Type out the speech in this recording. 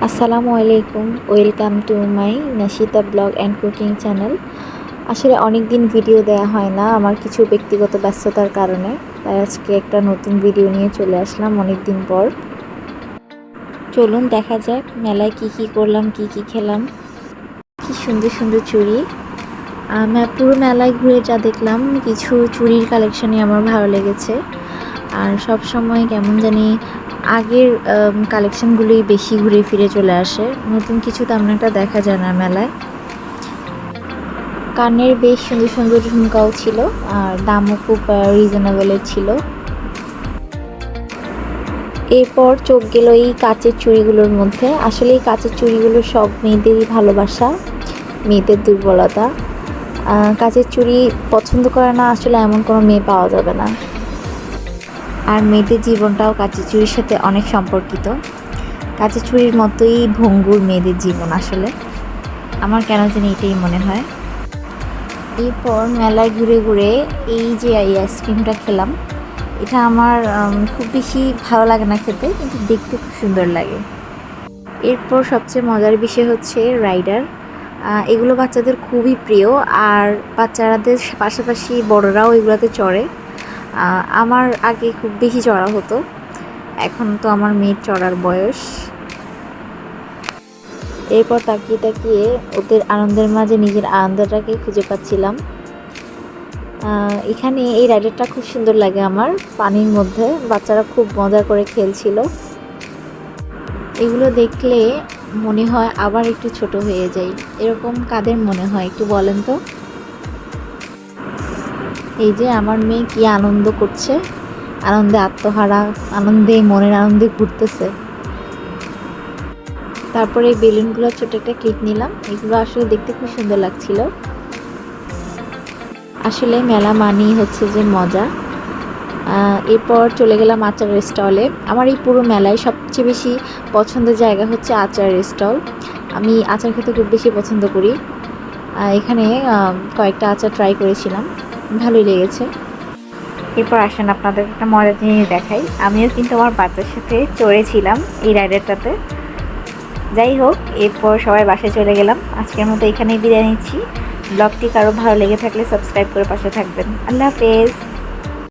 আসসালামু আলাইকুম, welcome to my Nashita blog and cooking channel. আসলে অনেক দিন ভিডিও দেওয়া হয় না আমার কিছু ব্যক্তিগত ব্যস্ততার কারণে, তাই আজকে একটা নতুন ভিডিও নিয়ে চলে আসলাম অনেক দিন পর। চলুন দেখা যাক মেলায় কি করলাম, কি খেলাম। কি সুন্দর সুন্দর চুড়ি। আমি পুরো মেলায় ঘুরে যা দেখলাম, কিছু চুড়ির কালেকশনই আমার ভালো লেগেছে। আর সব সময় কেমন জানি আগের কালেকশনগুলোই বেশি ঘুরে ফিরে চলে আসে, নতুন কিছু তেমন একটা দেখা যায় না মেলায়। কানের বেশ সুন্দর সুন্দর ঝুমকাও ছিল, আর দামও খুব রিজনেবলের ছিল। এরপর চোখ গেল এই কাচের চুড়িগুলোর মধ্যে। আসলে এই কাচের চুড়িগুলো সব মেয়েদেরই ভালোবাসা, মেয়েদের দুর্বলতা। কাচের চুড়ি পছন্দ করে না আসলে এমন কোনো মেয়ে পাওয়া যাবে না। আর মেয়েদের জীবনটাও কাচের চুড়ির সাথে অনেক সম্পর্কিত। কাচের চুড়ির মতোই ভঙ্গুর মেয়েদের জীবন আসলে, আমার কেন জানি এটাই মনে হয়। এরপর মেলায় ঘুরে ঘুরে এই যে আইসক্রিমটা খেলাম, এটা আমার খুব বেশি ভালো লাগে না খেতে, কিন্তু দেখতে খুব সুন্দর লাগে। এরপর সবচেয়ে মজার বিষয় হচ্ছে রাইডার। এগুলো বাচ্চাদের খুবই প্রিয়, আর বাচ্চাদের পাশাপাশি বড়রাও এগুলোতে চড়ে। আমার আগে খুব বেশি চড়া হতো, এখন তো আমার মেয়ের চড়ার বয়স। এরপর তাকিয়ে তাকিয়ে ওদের আনন্দের মাঝে নিজের আনন্দটাকে খুঁজে পাচ্ছিলাম। এখানে এই রাইডারটা খুব সুন্দর লাগে আমার, পানির মধ্যে বাচ্চারা খুব মজা করে খেলছিল। এগুলো দেখলে মনে হয় আবার একটু ছোট হয়ে যাই। এরকম কাদের মনে হয় একটু বলেন তো। এই যে আমার মেয়ে কি আনন্দ করছে, আনন্দে আত্মহারা, আনন্দে মনের আনন্দে ঘুরতেছে। তারপরে এই বেলুনগুলো ছোট একটা ক্লিপ নিলাম, এগুলো আসলে দেখতে খুব সুন্দর লাগছিল। আসলে মেলা মানেই হচ্ছে যে মজা। এরপর চলে গেলাম আচারের স্টলে। আমার এই পুরো মেলায় সবচেয়ে বেশি পছন্দের জায়গা হচ্ছে আচারের স্টল। আমি আচার খেতে খুব বেশি পছন্দ করি। এখানে কয়েকটা আচার ট্রাই করেছিলাম, ভালোই লেগেছে। এরপর আসেন আপনাদের একটা মজার জিনিস দেখাই। আমিও কিন্তু আমার বাচ্চার সাথে চড়েছিলাম এই রাইডারটাতে। যাই হোক, এরপর সবাই বাসায় চলে গেলাম। আজকের মতো এখানেই বিদায় নিচ্ছি। ব্লগটি কারো ভালো লেগে থাকলে সাবস্ক্রাইব করে পাশে থাকবেন। আল্লাহ হাফেজ।